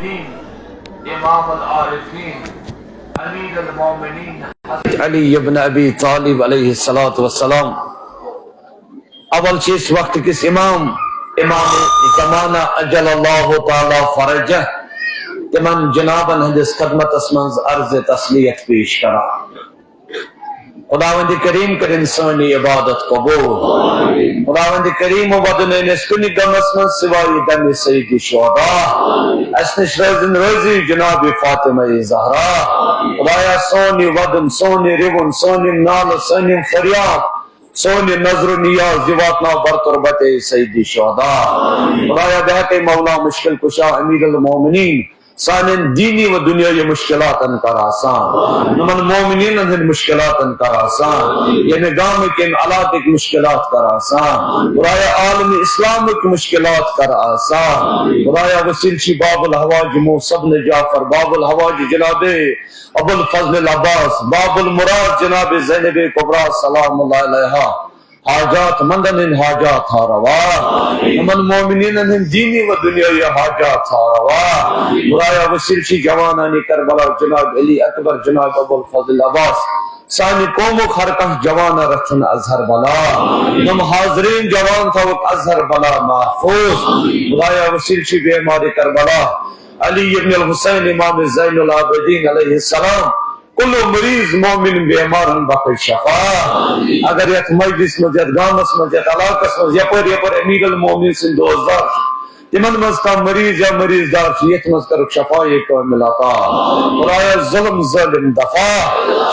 العابدين امام العارفين امیر المومنین علی ابن ابی طالب علیہ السلام اول چیز وقت کس امام زمانہ اجل اللہ تعالی فرجہ تمن جنابن ہندس خدمت اسمنز عرض تسلیت پیش کرا خداوند کریم کرن سانی عبادت قبول خداوند کریم و بدن نسکنی گم اسمن سوائی دم سید شہداء اسنش روزن روزی جناب فاطمہ زہرا خدایا سونی ودن سونی ریون سونی نال سونی فریاد سونی نظر و نیاز جواتنا برطربت سیدی شہداء خدایا بہتے مولا مشکل کشا امیر المومنین سانن دینی و دنیای مشکلات انکار آسان نمن مومنین انہن مشکلات انکار آسان یہ نگام کے علاقے کی مشکلات کر آسان خدایا عالم اسلام کی مشکلات کر آسان خدایا وسیل شی باب الحواج موسیٰ بن جعفر باب الحواج جناب ابو الفضل العباس باب المراد جناب زینب کبریٰ سلام اللہ علیہا حاجات مندن حاجات روا من مومنین دینی و دنیای حاجات روا برایا وسیل شی جوانانی کربلا جناب علی اکبر جناب ابو الفضل عباس سانی قوم و خرکہ جوان رکھن اظہر بلا نم حاضرین جوان تھا وقت اظہر بلا محفوظ برایا وسیل شی بیماری کربلا علی ابن الحسین امام زین العابدین علیہ السلام کلو مریض مومن بیمارن بخش شفا اگر یک مجلس مجد گامس مجد علاقس مجد یپر امیر المومنین سن دوزدار تمن مزکا مریض یا مریض دار شیعت مزکر شفا ایک ملاتا خدایا ظلم ظلم دفع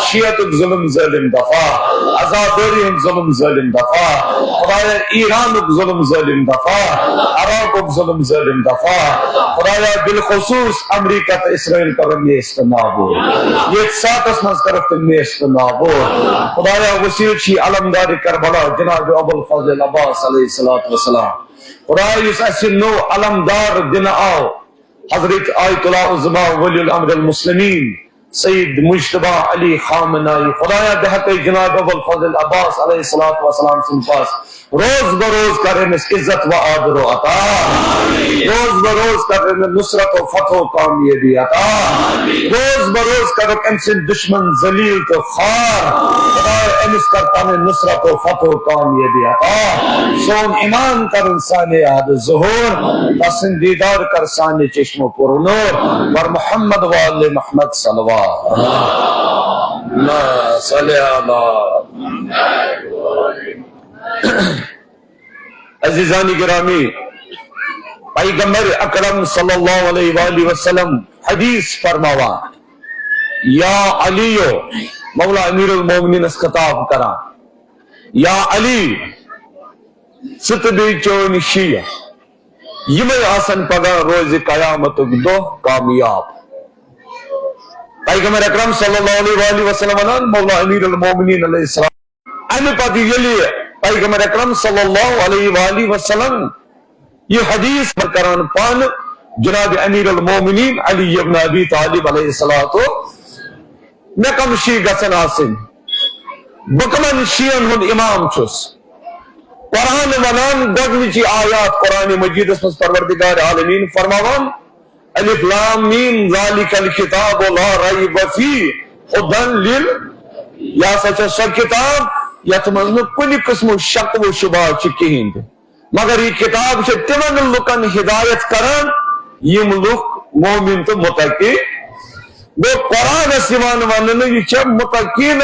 شیعت ظلم ظلم دفع عذابری ظلم ظلم دفع خدایا ایران ظلم ظلم دفع عراق ظلم ظلم دفع خدایا بالخصوص امریکہ تا اسرائیل کا رنگی استنابو یہ سات اسمز کرفت میں استنابو خدایا وسیل شی علمداری کربلا جناب ابو الفضل عباس علیہ السلام خدایس اسی نو علمدار دن آو حضرت آیت اللہ عظمہ ولی الامر المسلمین سید مجتبہ علی خامنائی خدایا بحق جناب ابو الفضل عباس علیہ السلام سنپاس روز بروز کریں اس عزت و آدر و عطا روز بروز کریں نصرت و فتح و کامیابی عطا روز بروز کریں امسن دشمن ذلیل تو خار خدایا امس کرتا میں نصرت و فتح و کامیابی عطا سون ایمان کر انسان عہد ظہور پسندیدار کر سانی چشم و پرنور ور محمد و آل محمد صلوات اللہ صلی اللہ عزیزانی گرامی پیغمبر اکرم صلی اللہ علیہ وآلہ وسلم حدیث فرماوا یا علیو مولا امیر المومنین اس خطاب کرا یا علی ستبی چون شیعہ یمی آسن پگا روز قیامت دو کامیاب پیغمبر اکرم صلی اللہ علیہ وآلہ وسلم مولا امیر المومنین علیہ السلام امی پاکی یلی پیغمبر اکرم صلی اللہ علیہ وآلہ وسلم یہ حدیث برکران پان جناب امیر المومنین علی ابن ابی طالب علیہ السلام نکم شی گسن آسن بکمن شیئن ہن امام چھس قرآن ونان گوڑنچی آیات قرآن مجید اسمس پروردگار عالمین فرماوان الف لام میم ذالک الکتاب لا ریب فی خدن لیل یا سچا سو کتاب یا تمہیں کلی قسم شک و شبہ چکی ہند مگر یہ کتاب سے تمن لکن ہدایت کرن یہ ملک مومن تو متقی وہ قرآن سیمان ونن یہ چھ متقین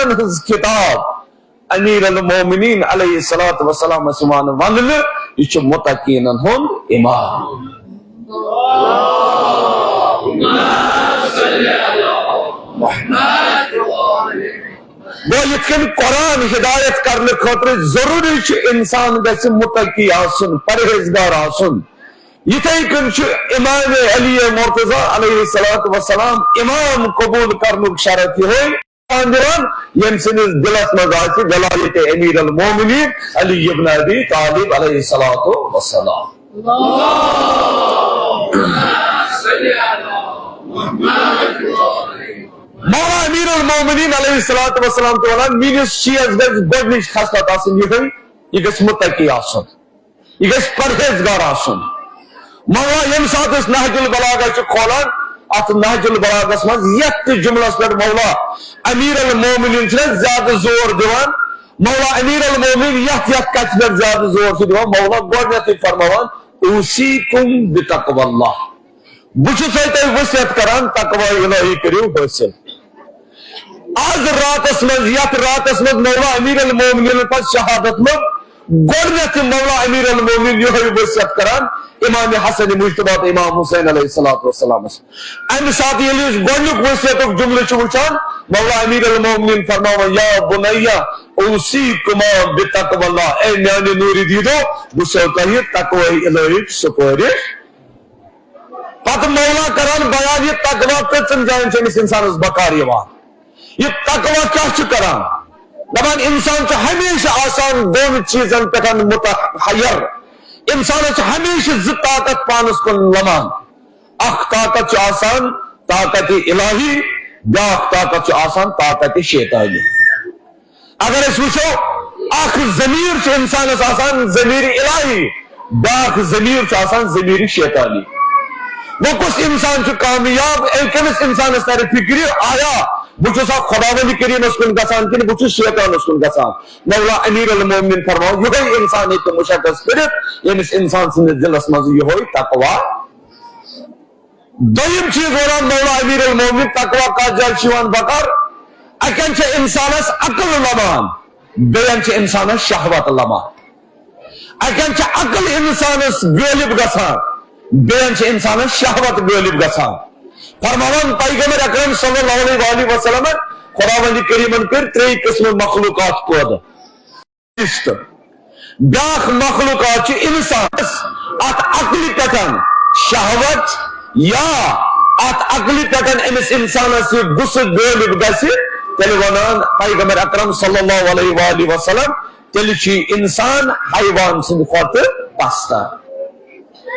کتاب امیر المومنین علیہ السلام سیمان ونن یہ چھ متقین ہن امام وہ یقین قرآن ہدایت کرنے خاطر ضروری چھ انسان جیسے متقی آسن پرہیزگار آسن یہ تیکن چھ امام علی مرتضی علیہ السلام امام قبول کرنے شرط ہوئی آندران ینسنیز دلت مزاکی جلالت امیر المومنین علی ابن ابی طالب علیہ السلام مولا امیر المومنین علیہ السلام تو ونان مینس شیعز گز گوڑنش خاصلت آسن یہ گز متقی آسن یہ گز پرہیزگار آسن مولا یم سات اس نہج البلاغہ چھ کھولان ات نہج البلاغس مز یت جملس پر مولا امیر المومنین چھ زیادہ زور دیوان مولا امیر المومنین یت کت پر زیادہ زور سے دیوان مولا گوڑنیت فرماوان اوصیکم بتقوی اللہ بچ تہ وصیت کران تقوی الہی کریو حاصل آج راتس مز یت راتس مز مولا امیر المومنین پر شہادت مز گوڑنیت مولا امیر المومنین یہ وصیت کران امام حسن مجتبی امام حسین علیہ السلام ام ساتھ یہ گوڑنیک وصیت جملہ چھ وچان مولا امیر المومنین فرماوان یا بنیا اوصیکما بتقوی اللہ اے میانے نوری دیدو بسو تہ تقوی الہی سپرش پتہ مولا کران بیان یہ تقوی کتن جائن چھ انسانس بکار یوان یہ تقوی کیا چھ کران دپان انسان چھ ہمیشہ آسان دون چیزن پہ متحیر انسان چھ ہمیشہ ز طاقت پانس کن لمان اخ طاقت چھ آسان طاقت الہی بیاکھ طاقت چھ آسان طاقت شیطانی اگر اس وچھو اخ ضمیر چھ انسانس آسان ضمیر الہی بیاکھ ضمیر چھ آسان ضمیر شیطانی وہ کس انسان چھ کامیاب کمس انسانس تر فکر آیا بچہ خداوند کریم کن گسان کن بچ شیطان کن گسان مولا امیر المومنین فرماؤ یہ انسان یہ مشخص کرت یمس انسان سندس دلس مز یہ تقوی دویم چیز ونان مولا امیر المومنین تقوی کا جل بکار اکن چھ انسانس عقل لمان بین چھ انسانس شہوت لمان اکن چھ عقل انسانس غالب گسان بین چھ انسانس شہوت غالب گسان فرماوان پیغمبر اکرم صلی اللہ علیہ وسلم خداوند کریمن کر تری قسم مخلوقات پود بیاکھ مخلوقات چھ انسانس ات عقل پٹن شہوت یا ات عقل پٹن امس انسانس غصہ غالب گژھِ تیل ونان پیغمبر اکرم صلی اللہ علیہ وسلم تیل چھ انسان حیوان سند کھوتہ پستہ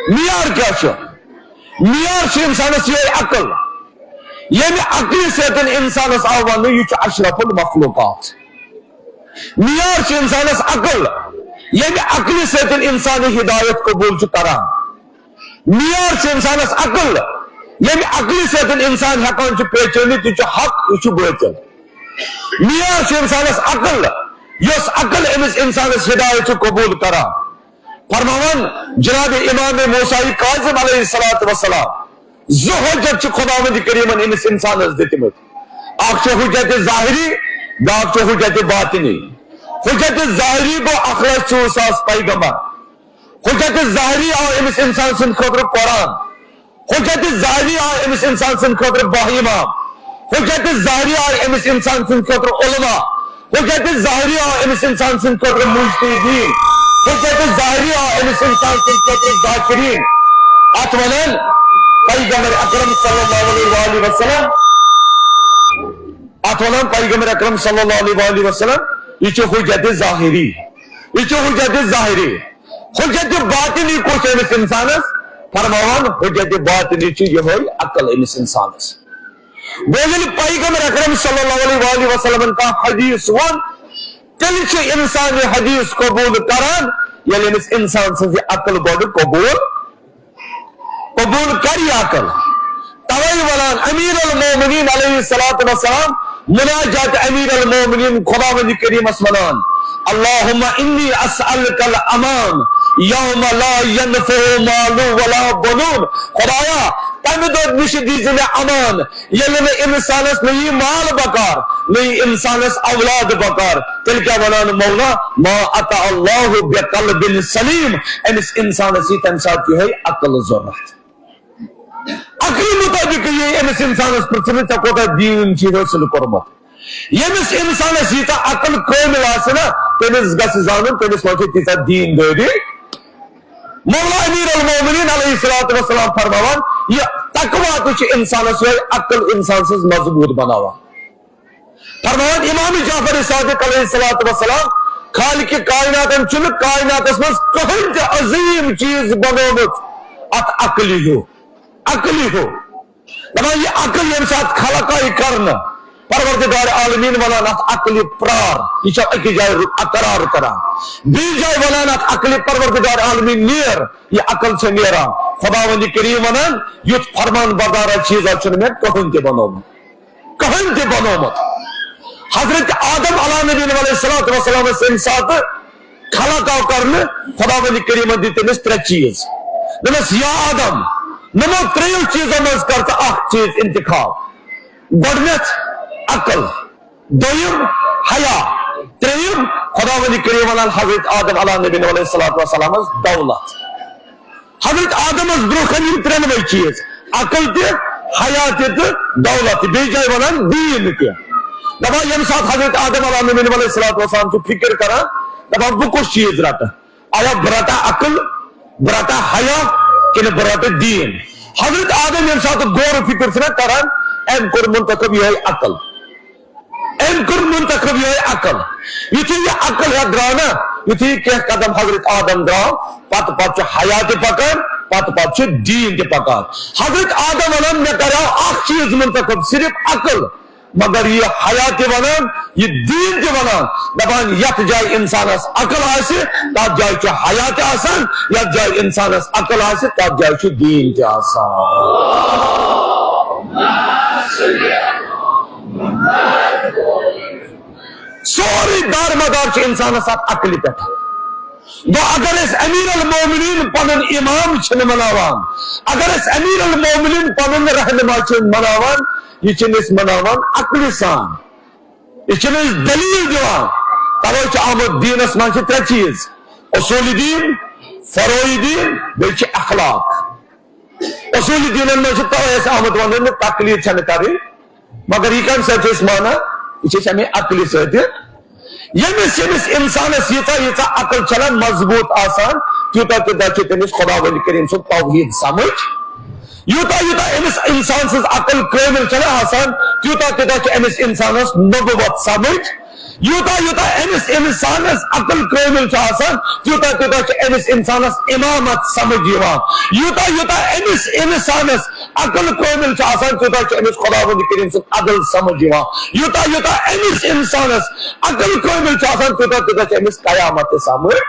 معیار کیا چھ معیار چھ انسانس یہ عقل یعنی عقل سیتن انسانس آو ون یہ اشرف المخلوقات معیار چھ انسانس عقل یعنی عقل سیتن انسان ہدایت قبول چھ کران معیار چھ انسانس عقل یعنی عقل سیتن انسان ہکان چھ پہچانت یہ حق یہ باطل معیار چھ انسانس عقل یس عقل امس انسانس ہدایت چھ قبول کران فرماوان جناب امام موسیٰ کاظم علیہ السلام زو حجت چھ خداوند کریمن امس انسانس دتمت اخ چھ حجت ظاہری بیاکھ چھ حجت باطنی حجت ظاہری گو 1,40,000 پیغمبر حجت ظاہری آو امس انسان سن خاطر قرآن حجت ظاہری آو امس انسان سن خاطر باہ امام حجت ظاہری آو امس انسان سن خاطر علماء حجت ظاہری آو امس انسان سن خاطر مجتہدین حجت ظاہری آو امس انسان سن خاطر ذاکرین ات ونان پیغمبر اکرم صلی اللہ علیہ وسلم ات ونان پیغمبر اکرم صلی اللہ علیہ وسلم یہ چھ حجت ظاہری یہ چھ حجت ظاہری حجت باطنی کچھ امس انسانس فرماوان حجت باطنی چھ یہ عقل امس انسانس بیل پیغمبر اکرم صلی اللہ علیہ وسلم کا حدیث ون تیل چھ انسان حدیث قبول کران یعنی امس انسان سے عقل گوڑ قبول کری عقل توئی ونان امیر المومنین علیہ السلام مناجات امیر المومنین خداوند کریم ونان اللہم انی اسألک الامان یوم لا ینفع مال ولا بنون خدایا تم دو نش دیزن امان یلی میں انسانس نہیں مال بکار نہیں انسانس اولاد بکار تل کیا ونان مولا ما اتا اللہ بقلب سلیم امس انسانس تم ساتھ کی ہے عقل ضرورت عقل مطابق یہ امس انسانس پرچنے تکوتا دین چیز حاصل کرمت یمس انسانس یہ عقل کامل آسنا تمس گس زانن تمس وجہ تیتا دین دے مولا امیر المومنین علیہ السلام فرماوان یہ تقوی تو انسانس عقل انسان سے مضبوط بناوا فرماوان امام جعفر صادق علیہ السلام خالق کائنات چن کائنات اس کہن عظیم چیز بنومت ات عقلی ہو یہ عقل یم ساتھ خلقائی کرنا پروردگار عالمین ونانات عقل پرار یہ اکی جائے اقرار کران بی جائے ونانات عقل پروردگار عالمین نیر یہ عقل سے نیران خداوند کریم ونان یت فرمان بردار چیز میں کہن تہ بنومت حضرت آدم علیہ نبی علیہ السلام سم سات خلق آو کرنے خداوند کریم دی تمس ترے چیز دمس یا آدم نمو تریو چیزوں میں کرتا اخ چیز انتخاب گۄڈنیٚتھ عقل دویم حیا تریم خداوند کریم ونان حضرت آدم علیہ نبی علیہ السلام دولت حضرت آدم برونٛہہ ترٛیٚنوَے چیز عقل تہ حیا تہ دولت بیٚیہِ جایہِ ونان دیٖن تہ دپان ییٚمہِ ساتہٕ حضرت آدم علیہ نبی علیہ السلام چھُ فکر کران دپان بہٕ کُس چیز رٹہٕ آیا بہٕ رٹا عقل بہٕ رٹا حیا کنہٕ بہٕ رٹہٕ دیٖن حضرت آدم ییٚمہِ ساتہٕ غور فکر چھُنہ کران أمۍ کوٚر منتخب یِہوٚے عقل أمۍ کوٚر منتخب یِہوٚے عقل یُتھُے یہِ عقل ہیٚتھ درٛاو نا یُتھُے کینٛہہ قدم حضرت آدم درٛاو پتہٕ چھُ حیا تہِ پکان پتہٕ چھُ دیٖن تہِ پکان حضرت آدم ونان مےٚ کریاو اکھ چیز منتخب صرف عقل مگر یہ حیا تہ ونان یہ دین تہ ونان دپان یتھ جائے انسانس عقل آسہِ تتھ جائے چھُ حیا تہ آسان یتھ جائے انسانس عقل آسہِ تتھ جائے چھُ دین تہ آسان سورُے دارمدار چھُ انسانس اتھ عقلہِ پٮ۪ٹھ گو اگر اس امیر المومنین پنن امام چھن مناوان اگر اس امیر المومنین پنن رہنما چھن مناوان یہ چھن اس مناوان عقل سان یہ چھن اس دلیل دیوان توے چھ آمد دینس من چھ ترے چیز اصول دین فروعی دین بیٚیہِ چھِ اخلاق اصول دینن من چھ توے اس آمد ونن تقلید چھن کرٕنۍ مگر یہ کم سۭتۍ چھِ أسۍ مانان یہ چھِ امی عقلہِ سۭتۍ یمس انسانس ییٖژاہ عقل چھنا مضبوط آسان تیوٗتاہ تیوٗتاہ چھُ تٔمِس خداوند کریم سُنٛد توحید سمجھ یوٗتاہ یوٗتاہ أمِس انسان سٕنٛز عقل کٲمل چھنا آسان تیوٗتاہ تیوٗتاہ چھُ أمِس انسانس نبوت سمجھ یوٗتاہ یوٗتاہ أمِس انسانس عقل کٲمل چھُ آسان تیوٗتاہ تیوٗتاہ چھُ أمِس انسانس امامت سمجھ یِوان یوٗتاہ یوٗتاہ أمِس انسانس عقل کٲمل چھُ آسان تیوٗتاہ چھُ أمِس خداوند کریم سُنٛد عدل سمجھ یِوان یوٗتاہ یوٗتاہ أمِس انسانس عقل کٲمل چھُ آسان تیوٗتاہ تیوٗتاہ چھُ أمِس قیامت تہِ سمجھ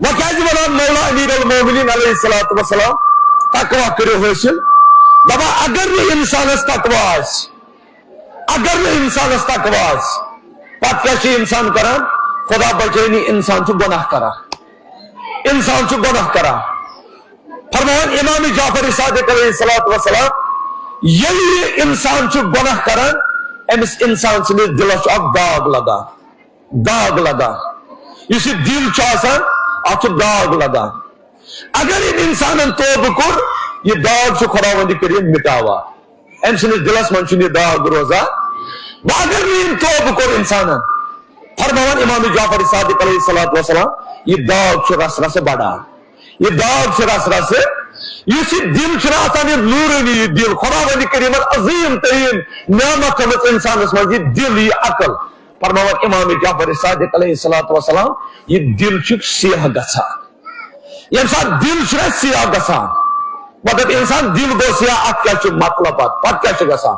وۄنۍ کیازِ ونان مولا امیر المومنین علیہ الصلوۃ والسلام تقوا کرو حٲصِل دپان اگر نہٕ انسانس تقوا آسہِ اگر نہٕ انسانس تقوا آسہِ پتہٕ کیاہ چھُ انسان کران خدا بچٲنی انسان چھُ گۄناہ کران انسان چھُ گۄناہ کران فرماوان امام جعفر صادق علیہ الصلوۃ والسلام ییٚلہِ یہِ انسان چھُ گۄناہ کران أمِس انسان سٕنٛدِس دلس چھُ اکھ داغ لگان یُس یہِ دل چھُ آسان اتھ چھُ داغ لگان اگر أمۍ انسانن توبہٕ کوٚر یہِ داغ چھُ خداوند کریم مٹاوان أمۍ سٕنٛدِس دلس منٛز چھُنہٕ یہِ داغ روزان وۄنۍ اگر نہٕ أمۍ توبہٕ کوٚر انسانن فرماوان امام جعفر صادق علیہ الصلوۃ والسلام یہ داغ چھُ رس رس بڑان یہ داغ چھُ رس رس یُس یہِ دل چھُنہ آسان یہِ نورانی یہِ دل خداوند کریمن عظیٖم تریٖن نعمت تھٲومٕژ انسانس منٛز یہِ دل یہِ عقل فرماوان امام جعفر صادق علیہ الصلوۃ والسلام یہ دل چھُ سیاہ گژھان ییٚمہِ ساتہٕ دل چھُنہ سیاہ گژھان مطلب انسان دل گوٚو سیاہ اتھ کیاہ چھُ مطلب پتہٕ کیاہ چھُ گژھان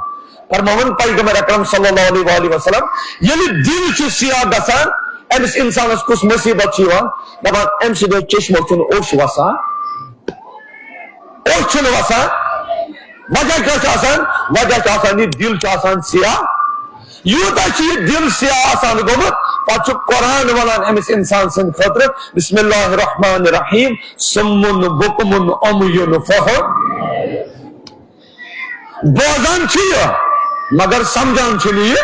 فرماوان پیغمبر اکرم صلی اللہ علیہ وآلہ وسلم ییٚلہِ دل چھُ سیاہ گژھان أمِس انسانس کُس مصیبت چھِ یِوان دپان امہِ سٕنٛدیو چشمو چھُنہٕ اوٚش وسان اوٚش چھُنہٕ وسان وجہ کیاہ چھُ آسان وجہ چھُ آسان یہِ دل چھُ آسان سیاہ یوٗتاہ چھُ یہِ دل سیاہ آسان گوٚمُت پتہٕ چھُ قرآن ونان أمِس انسان سٕنٛدِ خٲطرٕ بسم اللہ الرحمن الرحیم سُمُن بُکمُن عمین فہم بوزان چھُ یہِ مگر سمجھان چھُنہٕ یہِ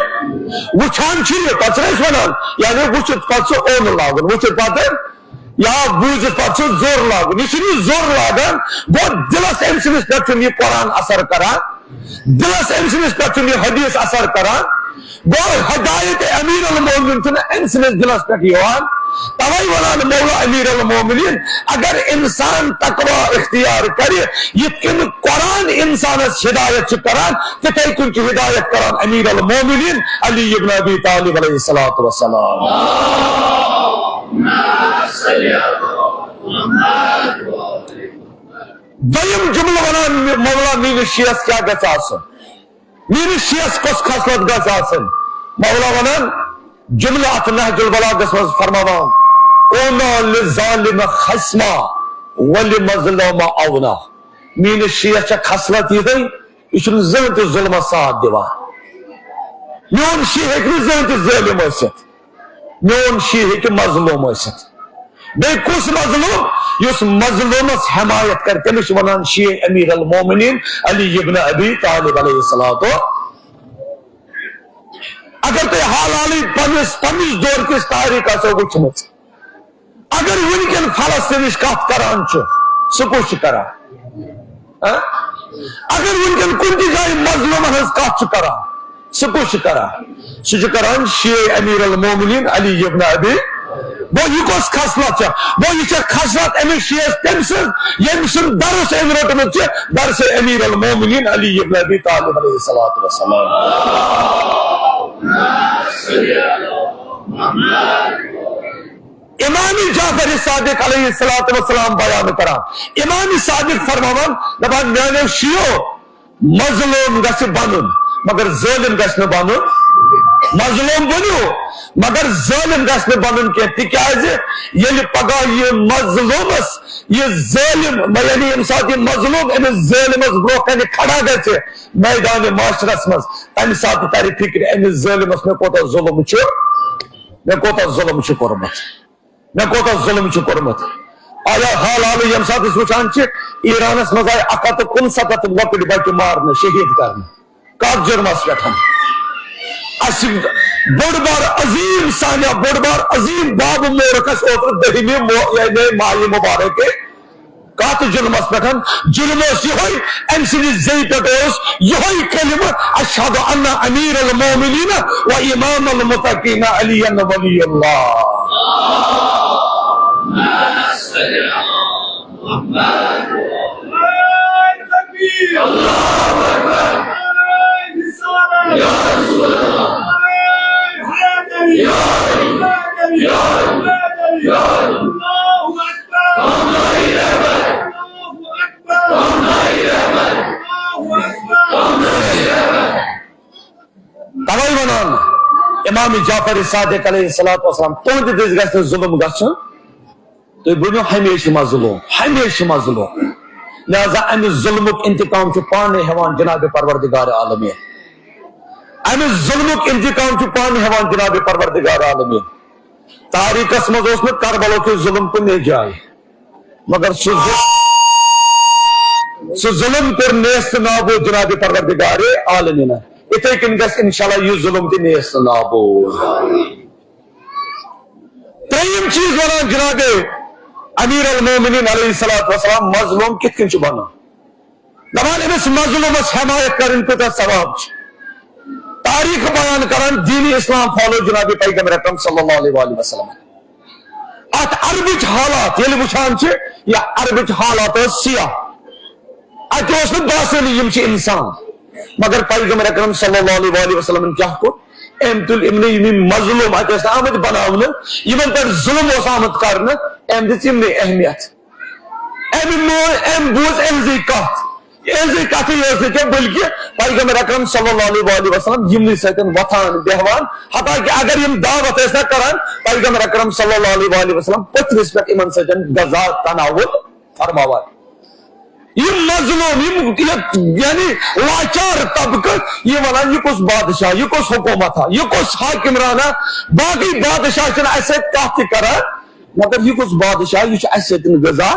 وٕچھان چھُ یہِ پتہٕ چھِ أسۍ ونان یعنی وٕچھِتھ پتہٕ چھُ اوٚن لاگُن وٕچھِتھ پتہٕ یا بوٗزِتھ پتہٕ چھُ زوٚر لاگُن یہِ چھُنہٕ یہِ زوٚر لاگان گوٚو دلس أمۍ سٕنٛدِس پٮ۪ٹھ چھُنہٕ یہِ قرآن اثر کران دلس أمۍ سٕنٛدِس پٮ۪ٹھ چھُنہٕ یہِ حدیث اثر کران گوٚو ہدایت امیر المومنین چھُنہٕ أمۍ سٕنٛدِس دلس پٮ۪ٹھ یِوان توے ونان مولا امیر المومنین اگر انسان تقوا اختیار کرِ یِتھ کٔنۍ قرآن انسانس ہدایت چھُ کران تِتھے کٔنۍ چھُ ہدایت کران امیر المومنین علی ابن ابی طالب علیہ الصلوۃ والسلام دوٚیِم جملہٕ ونان مولا میٲنِس شیعس کیاہ گژھِ آسُن میٲنِس شیعس کۄس خصلت گژھِ آسٕنۍ مولا ونان جملہ ات نہج البلاغس مز فرماوان اونا للظالم خصما ولمظلوم اونا. مین شیعہ چھ خصلت یہ یہ زن تہ ظلم ساتھ دیوان. میون شیعہ ہیکہ زن تہ ظالم ٲسِتھ، میون شیعہ ہیکہ مظلوم ٲسِتھ. بے کس مظلوم یس مظلومس حمایت کر تمس ونان شیعہ امیر المومنین علی ابن ابی طالب علیہ الصلوۃ. اگر تھی حال حالی پنس دور کس تاریخ آسو وچھمت، اگر ونکن فلسطینش کت کران سہ کس کران، اگر ونکن کن تہ جائے مظلومن ہز کت کران سہ کس کران، سہ کران شیعہ امیر المومنین علی ابن ابی. وہ یہ کس خصلت وہ یہ خصلت امس شیعہ تم سن یم سن درس ام رٹمت درس امیر المومنین علی ابن ابی طالب علیہ الصلوۃ والسلام. امام جعفر صادق علیہ الصلوۃ والسلام بیان کران، امام صادق فرماوان دپان میانو شیعو مظلوم گژھِ بنُن مگر ظالم گژھِ نہٕ بنُن. مظلوم بنو مگر ظالم گژھِ نہٕ بنُن کینٛہہ، تِکیازِ ییٚلہِ پگاہ یہِ مظلومس یہ ظالم یعنی ییٚمہِ ساتہٕ یہِ مظلوم أمِس ظالمس برونٛہہ کنہِ کھڑا گژھِ میدان معاشرس منٛز، تمہِ ساتہٕ ترِ فکر أمِس ظالمس مےٚ کوٗتاہ ظلم چھُ، مےٚ کوٗتاہ ظلم چھُ کوٚرمُت، مےٚ کوٗتاہ ظلم چھُ کوٚرمُت. آیا حال حالٕے ییٚمہِ ساتہٕ أسۍ وٕچھان چھِ ایرانس منٛز آیہِ 169 لۄکٕٹۍ بچہِ مارنہٕ شہیٖد کرنہٕ کتھ جرمس پٮ۪ٹھ. اس بوڑ بار عظیم سانیہ بوڑ بار عظیم باب مورکس اوتر دہمی یعنی ماہ مبارک کات جرمس پہ جرم یہ ام سندس زی پہ یہ کلمہ اشہد ان امیر المومنین و امام المتقین علی ولی اللہ. توائی ونان امام جعفر صادق علیہ الصلوۃ والسلام تہنٛدِ دٔسۍ گژھِ نہٕ ظلم گژھُن، تُہۍ بٔنِو ہمیشہِ مظلوم ہمیشہِ مظلوم. لہذا امہِ ظلمُک انتقام چھُ پانے ہیوان جناب پروردگار عالمین، امہِ ظلمُک انتقام چھُ پانے ہیوان جناب پروردگار عالمین. تاریخس منٛز اوس نہٕ کربلو کہِ ظلم کُنی جایہِ مگر سُہ ظلم کوٚر نیست نابود جناب پروردگار عالمین. اتھے کن گژھِ انشاءاللہ یہ ظلم تہِ نیست نابود. ترٛیٚیِم چیٖز ونان جناب امیر المومنین علیہ الصلوۃ والسلام مظلوم کِتھ کٔنۍ چھُ بنان، دپان أمِس مظلومس حمایت کرٕنۍ کوٗتاہ ثواب چھُ. تاریخ بیان کران دین اسلام فالو جناب پیغمبر اکرم صلی اللہ علیہ وآلہ وسلم. ات عربچ حالات ییٚلہِ وٕچھان چھِ یا عربچ حالات ٲس سیاہ، اتہِ اوس نہٕ باسان یِم چھِ انسان، مگر پیغمبر اکرم صلی اللہ علیہ وآلہ وسلم کیاہ کوٚر أمۍ تُل یِمنٕے مظلوم اتہِ ٲسۍ نہٕ آمٕتۍ بناونہٕ، یِمن پٮ۪ٹھ ظلم اوس آمُت کرنہٕ، أمۍ دِژ یِمنٕے اہمیت. أمۍ بوٗز أہنٛزٕے کتھ، أہنٛزٕے کتھٕے ٲس نہٕ کینٛہہ بلکہِ پیغمبر اکرم صلی اللہ علیہ وآلہ وسلم یِمنٕے سۭتۍ وۄتھان بیہوان، حتاکہِ اگر یِم دعوت ٲسۍ نہ کران پیغمبر اکرم صلی اللہ علیہ وآلہ وسلم پٔتھرِس پٮ۪ٹھ یِمن سۭتۍ غذا تناول فرماوان. یہ مظلوم یعنی لاچار طبقہ یہ ونان یہ کس بادشاہ، یہ کس حکومت ہے، یہ کس حاکمرانہ، باقی بادشاہ چھنہ اسے کتھ تہِ کران مگر یہ کس بادشاہ یہ اسے غذا.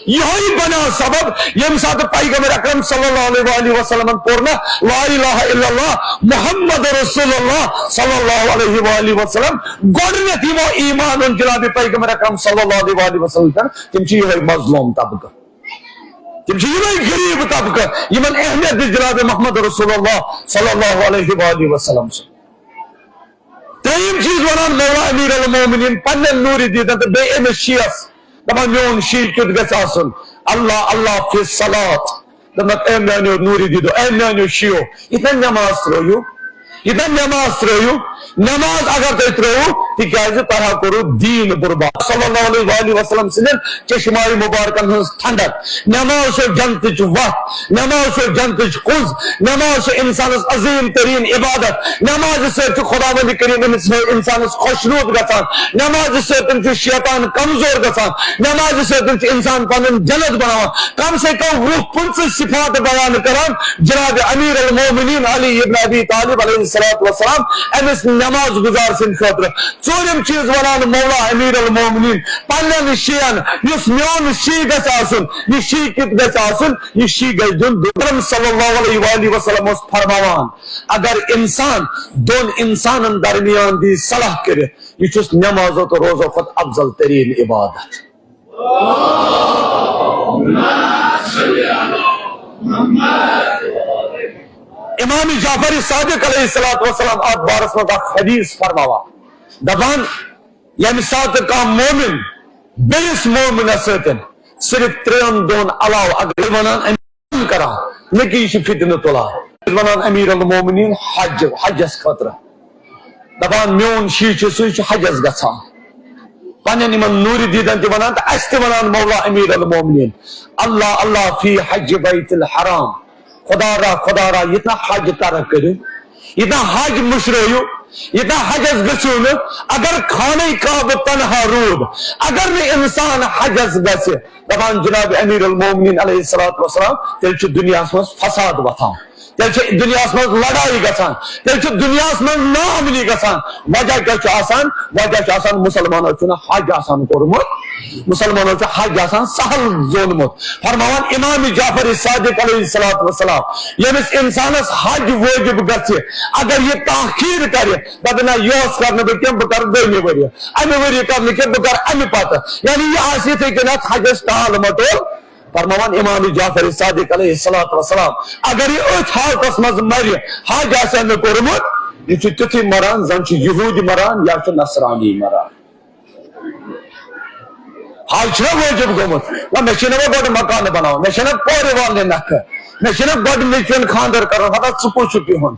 یہ بنا سبب یم ساتھ پیغمبر اکرم صلی اللہ علیہ وآلہ وسلم پورنا لا الہ الا اللہ محمد رسول اللہ صلی اللہ علیہ وآلہ وسلم گۄڈنیتھ یمو ایمان ان جناب پیغمبر اکرم صلی اللہ علیہ وآلہ وسلم تم چھ یہ مظلوم طبقہ، تم چھ یہ غریب طبقہ یمن اہمیت دی جناب محمد رسول اللہ صلی اللہ علیہ وآلہ وسلم سے. تریم چیز ونان مولا امیر المومنین پنن نور دیدن تو بے امس شیعس دپان میون شیع کیُتھ گژھِ آسُن اللہ اللہ فی الصلاۃ، دپان اے میانیو نور دیدو اے میانیو شیعو یتھن نماز ترٲیِو، یہ نماز ترو نماز اگر تھی ترو تاز تہ کرو دین برباد صلی اللہ علیہ وآلہ وسلم سندن چشمائی مبارکن ہز ٹھنڈک نماز جنت وت نماز جنت کز نماز انسان عظیم ترین عبادت نماز سے خدا بند کریم انسان خوشنود گژھان نماز سے شیطان کمزور گژھان نماز سے انسان پن جنت بناوان کم سے کم 50 صفات بیان کران جناب امیر المومنین علی ابن ابی طالب علیہ السلام امس نماز گزار سن خاطر ژورم چیز ونان مولا امیر المومنین پنن شین یس میون شی گژھِ آسن یہ شی کت گژھِ آسن یہ شی گژھِ دن صلی اللہ علیہ وآلہ وسلم اس فرماوان اگر انسان دون انسانن درمیان دی صلح کرے یہ چھس نمازوں تو روزوں کھت افضل ترین عبادت امام جعفر صادق علیہ السلام آت بارس میں حدیث فرماوا دبان یعنی ساتھ کا مومن بیس مومن ستن صرف 3 دون علاو اگر ونان امیر کرا نکی یہ فتنہ تلا ونان امیر المومنین حجس خطرہ دبان میون شیچ سوچ حجس گژھان پنن من نور دیدن تہ ونان تہ اس تہ ونان مولا امیر المومنین اللہ اللہ فی حج بیت الحرام خدا را یتنا حج ترک کرو یتنا حج مشروع یتنا حجز گسون اگر خانہ کعبہ تنہا رود اگر نے انسان حجز گسے دپان جناب امیر المومنین علیہ السلام تیل چھ دنیا میں فساد وتھان تیل چھ دنیا میں لڑائی گژھان تیل چھ دنیا میں ناامنی گژھان وجہ کیا آسان وجہ چھ آسان مسلمانوں چھنا حج آسان کورمت مسلمانوں چھ حج آسان سہل زونمت فرماوان امام جعفر صادق علیہ السلام یمس انسانس حج واجب گژھِ اگر یہ تاخیر کرے دپنا یہ کرنے بہ کیم بہ کر دویمہ ؤریہ امہ ؤریہ کرنے کہ بہ کر امہ پتہ یعنی یہ آسہِ یِتھے کٔنٮ۪تھ حجس ٹال مٹول فرماوان امام جعفر صادق علیہ السلام اگر یہ اتھ حالتس مز مر حج آسہِ نہ کورمت یہ چھ تیتھی مران زن چھ یہودی مران یا چھ نصرانی مران حج چھنا واجب گومت مے چھنا گۄڈٕ مکان بناوُن مے چھنا کورِ والنہِ نکھٕ مے چھنا گۄڈٕ نیٚچوٮ۪ن خاندر کرُن پتہ ژٕ کُس چھُکھ یِہُنٛد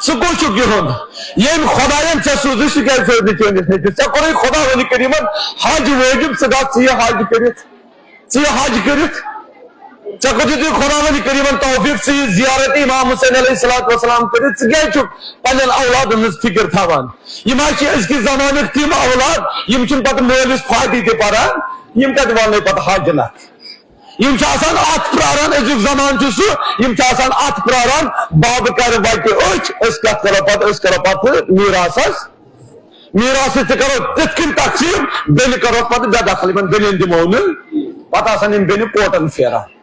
ژٕ کُس چھُکھ یِہُنٛد ییٚمۍ خۄداین ژےٚ سوٗزُے سُہ کیازِ سوزِ نہٕ چٲنِس نیٚچوِس ژےٚ کوٚرُے خۄدا ؤنۍ کٔریٖمن حج وٲجب ژٕ گژھ ژٕ یہِ حج کٔرِتھ ژٕ یہِ حج کٔرِتھ ژےٚ کوٚر دیُتُے خۄدا ؤنۍ کٔریٖمن توفیٖق ژٕ یہِ زیارت امام حسین علیہ السلام کٔرِتھ ژٕ کیازِ چھُکھ پننٮ۪ن اولادن ہٕنٛز فکر تھاوان یِم حظ چھِ أزکِس زمانٕکۍ تِم اولاد یِم چھِنہٕ پتہٕ مٲلِس فاتح تہِ پران یِم کتہِ والنَے پتہٕ حج نکھ یم چھ آسان ات پراران ازیُک زمان چھ سُہ یم چھ آسان ات پراران باب کر وتہِ أچھ أسۍ کتھ کرو پتہٕ میراثس تہِ کرو تِتھ کٔنۍ تقسیٖم بیٚنہِ کرو پتہٕ بے دخل یمن بیٚنٮ۪ن دِمو نہٕ پتہٕ آسان یم بیٚنہِ کوٹن پھیران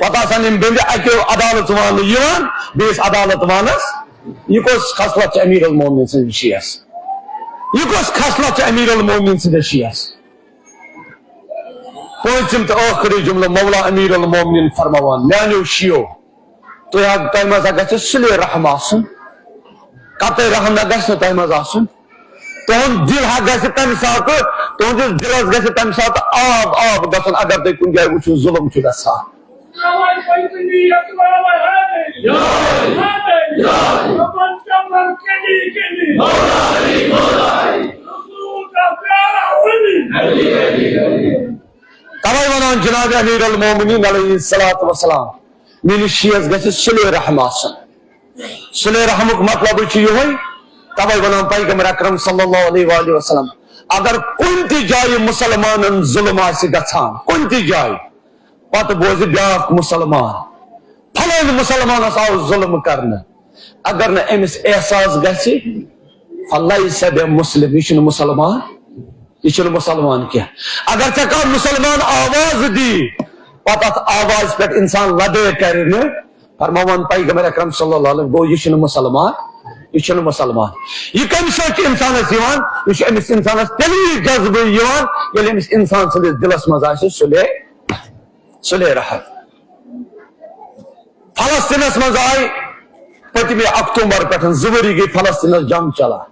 پتہٕ آسان یم بیٚنہِ اکہِ عدالت واننہٕ یِوان بیٚیِس عدالت وانس یہ کۄس خصلت چھِ امیر المومنین سٕنٛدِس شیعس یہ کۄس خصلت چھِ امیر المومنین سٕنٛدِس شیعس پوٗنٛژِم تہٕ ٲخری جملہٕ مولا امیر المومنین فرماوان میانیو شیعو تۄہہِ منٛز گژھِ صلہِ رحم آسُن قطع رحم نہ گژھِ نہٕ تۄہہِ منٛز آسُن تُہُنٛد دل حق گژھِ تمہِ ساتہٕ تُہنٛدِس دلس گژھِ تمہِ ساتہٕ آب گژھُن اگر تُہۍ کُنہِ جایہِ وٕچھِو ظُلم چھُ گژھان توے ونان جناب امیر المومنین علیہ السلام میٲنِس شیعس گژھِ صلہِ رحم آسُن صلہِ رحمُک مطلب چھُ یِہوے توے ونان پیغمبر اکرم صلی اللہ علیہ وآلہ وسلم اگر کُنہِ تہِ جایہِ مُسلمانن ظُلم آسہِ گژھان کُنہِ تہِ جایہِ پتہٕ بوزِ بیاکھ مُسلمان فلٲنۍ مُسلمانس آو ظُلم کرنہٕ اگر نہٕ أمِس احساس گژھِ فلیس بمسلم یہِ چھُنہٕ مُسلمان یہ چھُنہٕ مُسلمان کینٛہہ اگر ژےٚ کانٛہہ مُسلمان آواز دی پتہٕ اتھ آواز پٮ۪ٹھ انسان لدے کرِ نہٕ فرماوان پیغمبر اکرم صلی اللہ علیہ وسلم گوٚو یہِ چھُنہٕ مُسلمان یہ چھُنہٕ مُسلمان یہ کمہِ سۭتۍ چھُ انسانس یِوان یہ چھُ أمِس انسانس تیٚلی جذبہٕ یِوان ییٚلہِ أمِس انسان سٕنٛدِس دلس منٛز آسہِ صلہِ رحم فلسطینس منٛز آیہِ پٔتمہِ اکتوبر پٮ۪ٹھ 2 ؤری گٔے فلسطینس جنگ چلان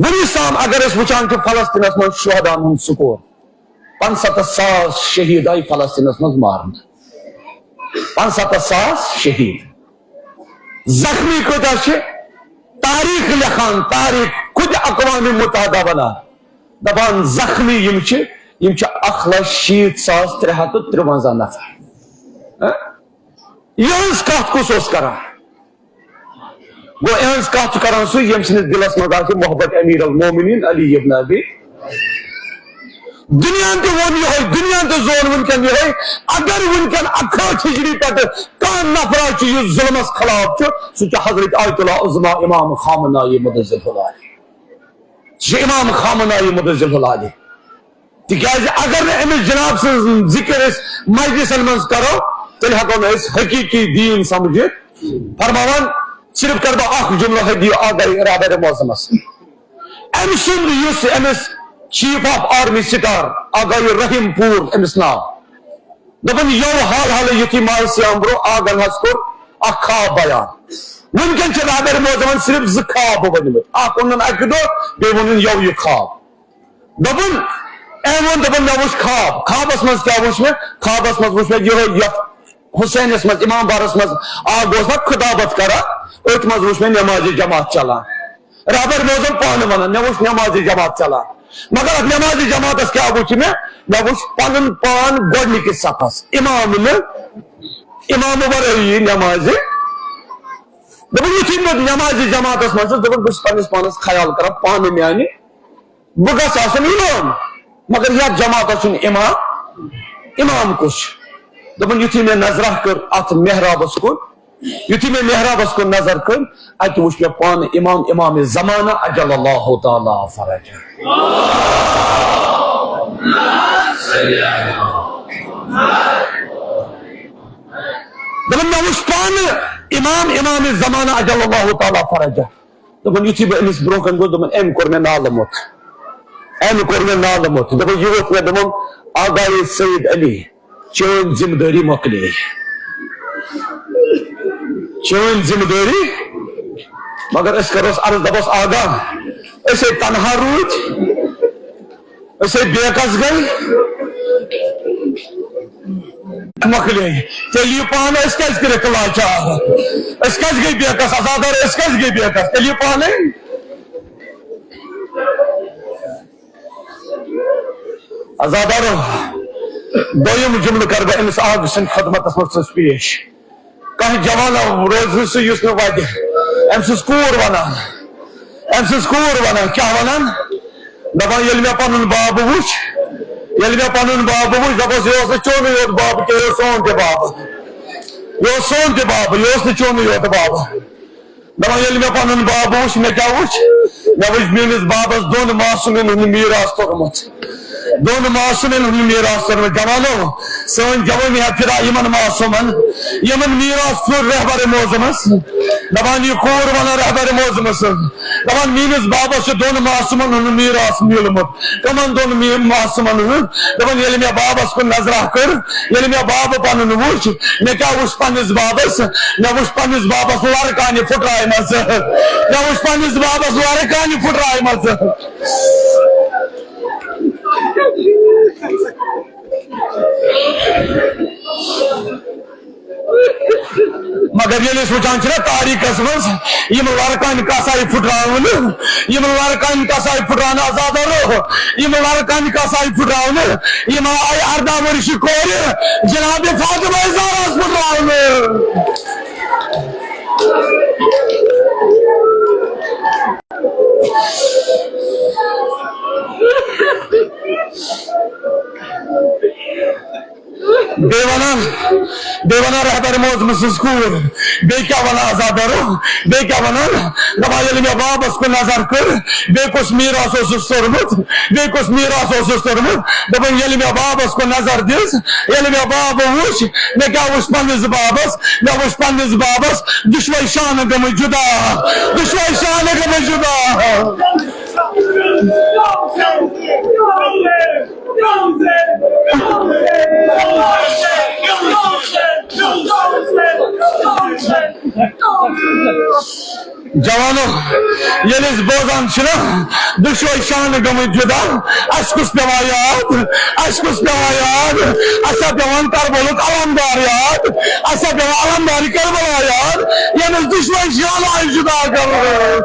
وُنیُک تام اگر أسۍ وٕچھان چھِ فلسطینس منٛز شہداہن ہُنٛد سکور 75,000 شہید آیہِ فلسطینس منٛز مارنہٕ 75,000 شہید زخمی کتا چھ تاریخ لکھان تاریخ خود اقوام متحدہ بنا دپان زخمی یم چھ 1,60,353 نفر یہنز کت کس کران گو یہنز کت کران سو یم سندس دلس مز آسہ محبت امیر المومنین علی ابن ابی دنیا تے ون یہ دنیا تے زون ونکن یہ اگر ونکن 8 ہجری پہ کان نفر چھ ظلمس خلاف چھ سہ حضرت آیت اللہ عظما امام خامنائی مدظل اللہ امام خامنائی مدظل اللہ تکیاز اگر امس جناب سن ذکر اس مجلسن مز کرو تیل ہکو اس حقیقی دین سمجھت فرماوان صرف کر با اخ جملہ حدیو آگئی رابر موزمس ام سن یس امس چیف آف آرمی سٹار آگئی رحیم پور امس نام دبن یو حال حال یتی مال سیام برو آگن حس کر اخ خواب بیان ممکن چھ رابر موزمن صرف ز خواب بنیمت اخ انن اکدو بے ونن یو یہ خواب دبن ایون دبن میں وش خواب اس مز کیا وش میں خواب اس مز وش میں یہ حسین اس مز امام بارس مز آگ اس مز خطابت کرا ایک مز وش میں نماز جماعت چلا رابر موزم پان ونن میں وش نماز جماعت چلا مگر نماز جماعت اس کیا وش میں وش پانن پان گوڑنی کی سپس امام برئی نماز دبن یہ تھی نماز جماعت اس مز دبن بس پانس پانس خیال کرا پان میں آنی بگس آسن امام مگر یا جماعت چن امام کش دبن یتھی میں نظرہ کر ات محرابس کو یتھی میں محرابس کو نظر کر ات وچ میں پان امام زمانہ اجل اللہ تعالی فرج دبن میں وچ پان امام زمانہ اجل اللہ تعالی فرج دبن یتھی میں انس بروکن گو دبن ایم کور میں نالمت ایم کور میں نالمت دبن یوت میں دبن آگاہ سید علی چون ذمہ داری مکلی چون ذمہ داری مگر اس کرس عرض دبس آگاہ اسے تنہا روچ اسے بے کس گئی مکلی تیلی پانے اس کس گئی کلاچا اس کس گئی بے کس ازادار اس کس گئی بے کس تیلی پانے ازادارو دویم جملہ کر بہ امس آگ سن خدمت مز پیش کہیں جوانا روز سے یس وتہ ام سس کور ونان کیا ونان دپان یل میں پنن باب وچ دپس یہ چون یوت باب کہ سون تہ باب یہ سون تہ باب یہ چون یوت باب دپان یل میں پنن باب وچ میں کیا وچ میں وچ میرس بابس دون معصومن ہند میراث تومت دون معصومن ہند میراث تومت جوانو سون جوانی پھرا یمن معصومن یمن میراث پھر رہبر موزمس دپان یہ کور ونان رہبر موزمس دپان میرس بابس دون معصومن ہند میراث میلمت کمن دون معصومن ہند دپان یل میں بابس کو نظرہ کر یل میں باب پنن وچ میں کیا وچ پنس بابس میں وچ پنس بابس لڑکانہ پھٹرائے مز میں وچ پنس بابس لڑکانہ پھٹرائے مز مگر یہ وچان تاریخس مز لڑکان کسائی پھٹراؤن لڑکان کسائی پھٹران آزادارو لڑکان کسائی پھٹراؤن آئی 18 ورش کور جناب فاطمہ زہراس پھٹراؤن بیوانا رہبر موزمس کور بے کیا ونا آزادارو بے کیا ونان دپان یل میں بابس کو نظر کر بے کس میراث اوسس تورمت دپان یل میں بابس کو نظر دس یل میں باب وچ میں کیا وچ پنس بابس دشوئی شان گم جدا جوانو یلس بوزان دشوئی شان گم جدا اس کس پیوا یاد Aşkıs pevan yad, asa pevan Karboluk alamdar yad, asa pevan alamdari Karbala yad, yalnız düşman şialayı juda kalır.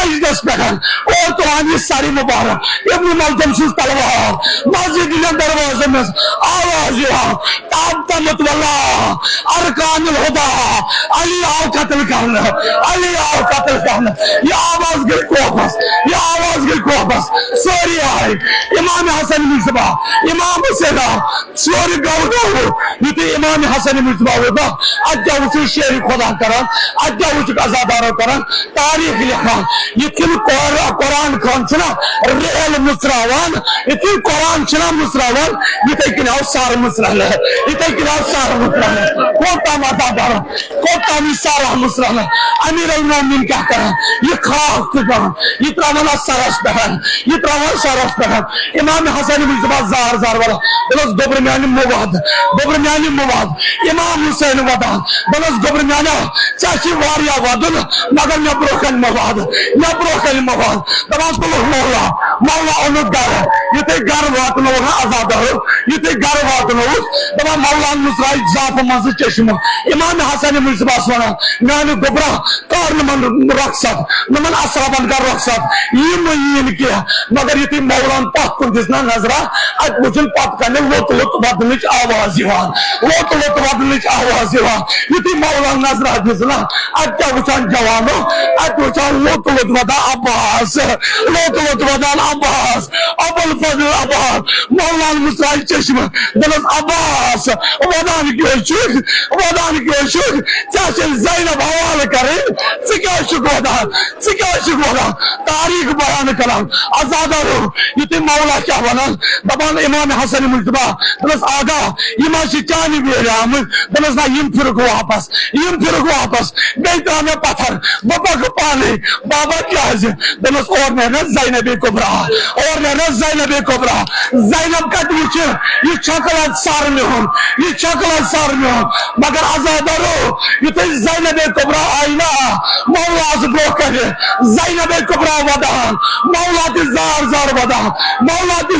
سجدس پہن اور تمہاری ساری مبارک ابن ملجم سوز تلوار مسجد کے دروازے میں آواز یہاں تابتا متولا ارکان الہدا علی آؤ قتل کرنا علی آؤ قتل کرنا یہ آواز گئی کوپس یہ آواز گئی کوپس سوری آئی امام حسن مصبا امام حسین سوری گاؤں یہ تو امام حسن مصبا ہوتا اجا اسی شیر خدا کرن اجا اسی ازادارو کرن تاریخ لکھان یہ تم قرآن خان چھنا ریل مصراوان یہ تم قرآن چھنا مصراوان یہ تو کناو سار مصرال ہے یہ تو کناو سار مصرال ہے کوتا ماتا دارا کوتا سارا مصرال ہے امیر المومن کیا کرن یہ خاک کرن یہ تراوانا سارس بہن یہ تراوانا سارس بہن امام حسن مصبا زار زار والا بلس گبرمیانی مواد امام حسین ودان بلس گبرمیانا چاچی واریا ودن مگر نبروکن مواد دبان کلو مولا انو گر یہ تے گر واتنو گا آزاد ہو یہ تے گر واتنو دبان مولا نصرائی جاف منز چشم امام حسن مصبا سونا میانی گبرا کار نمن رقصت نمن اصرابان کا رقصت یہ مہین کیا مگر یہ تے مولان پاک کن جسنا نظرہ اج بچن پاک کرنے لوت ودنچ آواز یوان یہ تی مولان نظرہ جسنا اج کیا وچان جوانو اج وچان لوت ودا عباس ابو الفضل عباس مولان مصرائی چشم دلس عباس ودان کی شک چاچل زینب حوال کریں سکا شک ودان تاریخ بیان کران آزادہ رو یہ تی مولا کیا ونان دبان امام حسن مصبا دلس آگا یماشی چانی بیرام دلس نا یم پھرک واپس بیتا میں پتھر بابا کو پانے بابا کیا ہے دلس اور میں زینب کبرا زینب کا دوچے یہ چکلات سار میں ہوں مگر آزادہ رو یہ تے زینب کبرا آئینا مولا از بروکر زینب کبرا ودان مولا تی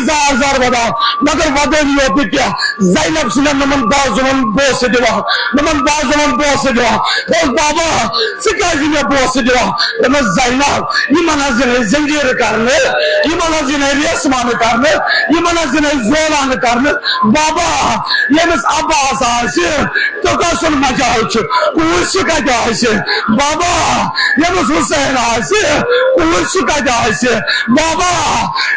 زار ودان مگر ودے نہیں ہوتی کیا زینب سنن نمن بازمن بوس دیوا بول بابا سکاجی میں بوس دیوا نمن زینب یہ منازل زنجیر کرنے یہ منازل ریسمان کرنے یہ منازل زولان کرنے بابا یہ مس عباس آسی تو کسن مجال چھو کوئی سکا جائیسے بابا یہ مس حسین آسی کوئی سکا جائیسے بابا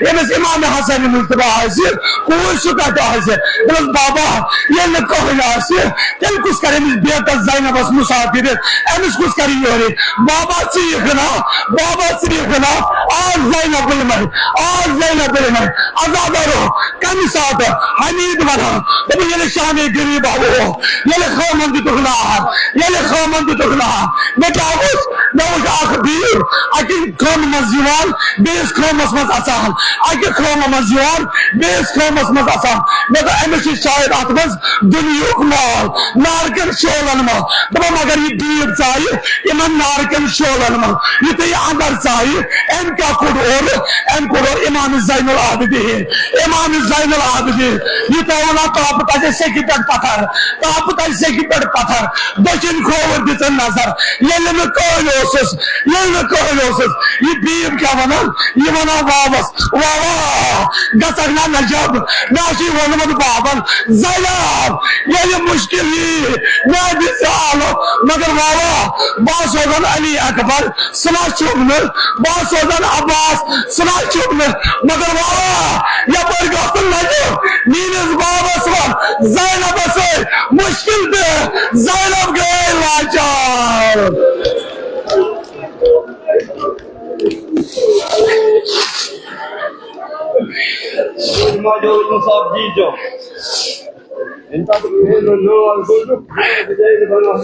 یہ مس امام حسن مصبا آسی کوئی سکا جائیسے بلس بابا یہ نکوہ آسی تل کس کرے مس بیتا زینب اس مسافر امس کس کری یوری بابا سیخنا آج زینب علمائی آزادہ رو کمی ساتھ حمید بنا بابا یہ شامی گریب آو یہ خومن دی تغنار نتاوز نوش آخبیر اکی خوم مزیوان بیس خوم اسمت آسان اکی خوم مزیوان بیس خوم اسمت آسان مگر امیشی شاید آتمز دنیوک مال نارکن شولن مال بابا مگر یہ دیب چاہی امن نارکن شولن مال یہ تی اندر چاہی ان کا کڑور امام زین العابدین یہ تونا تاپتا جیسے کی پیٹ پتھر دچن کھوور دیتن نظر یہ میں کوئی اوسس یہ دیب کیا ونا یہ ونا واوا گسرنا نجب ناشی ونمد بابن زینب یہ مشکل ہی میں بھی سالو مگر واوا باس ہوگن علی اکبر سنا چوبنر باس ہوگن عباس سنا چوبنر مگر واوا یا پر گفتن نجو نینز بابا سوان زینب سے مشکل دے زینب گئے لاچار Mayor Musab Gijo. Entanto che non ho al godo, vedete vanno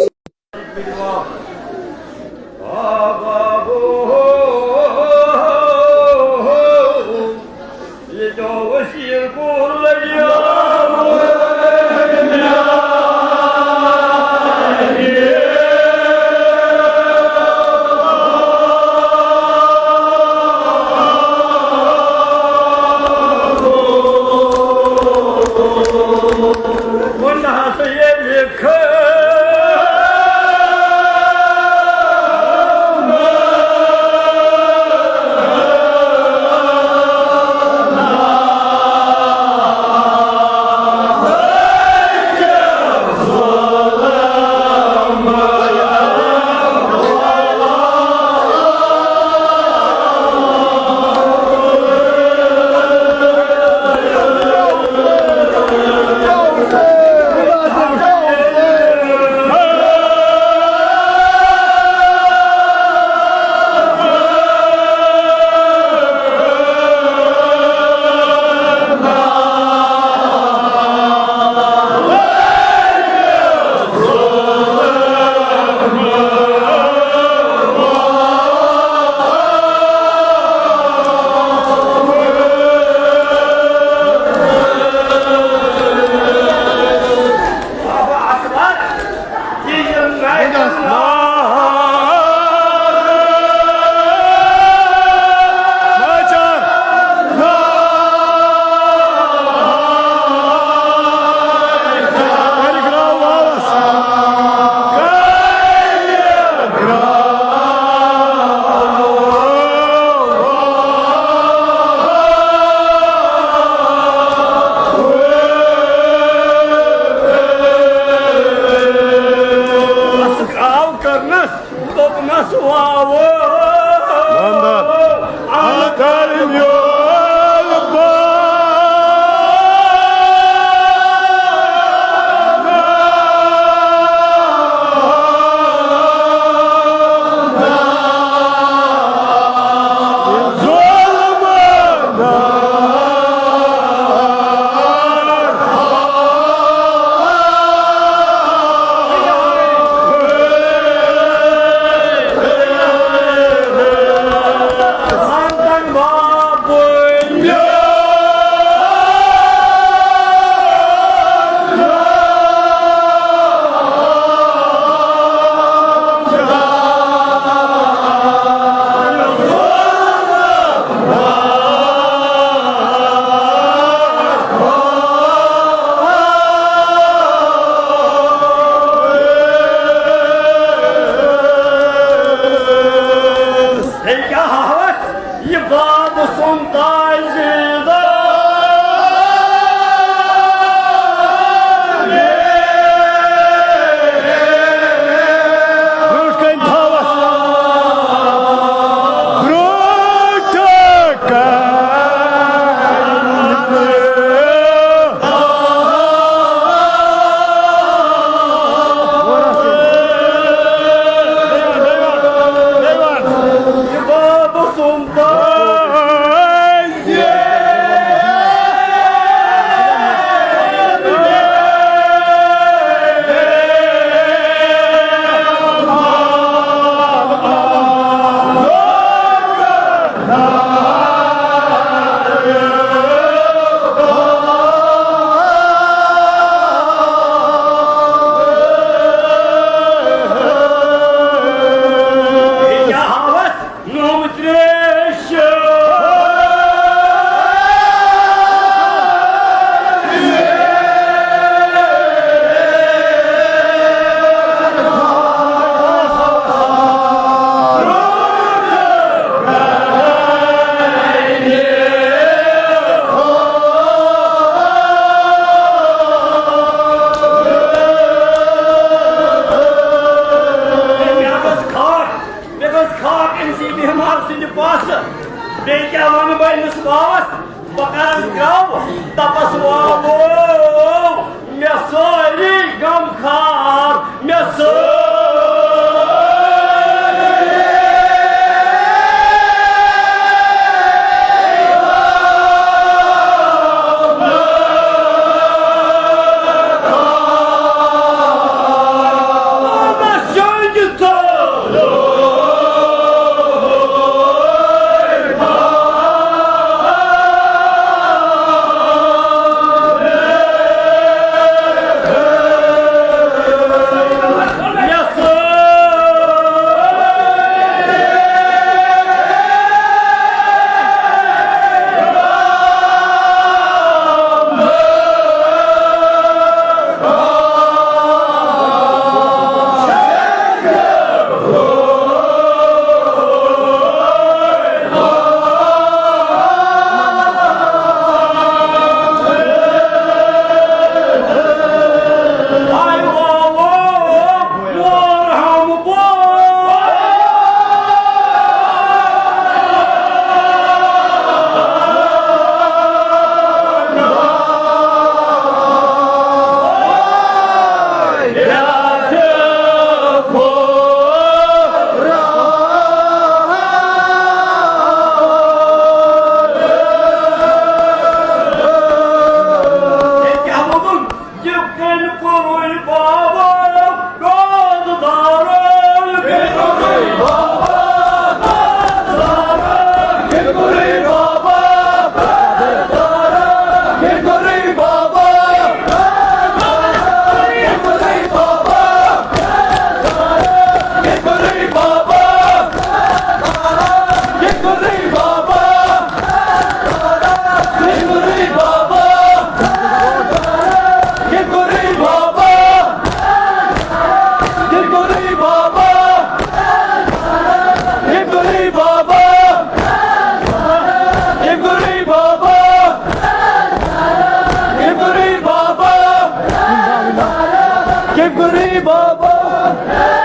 Baba!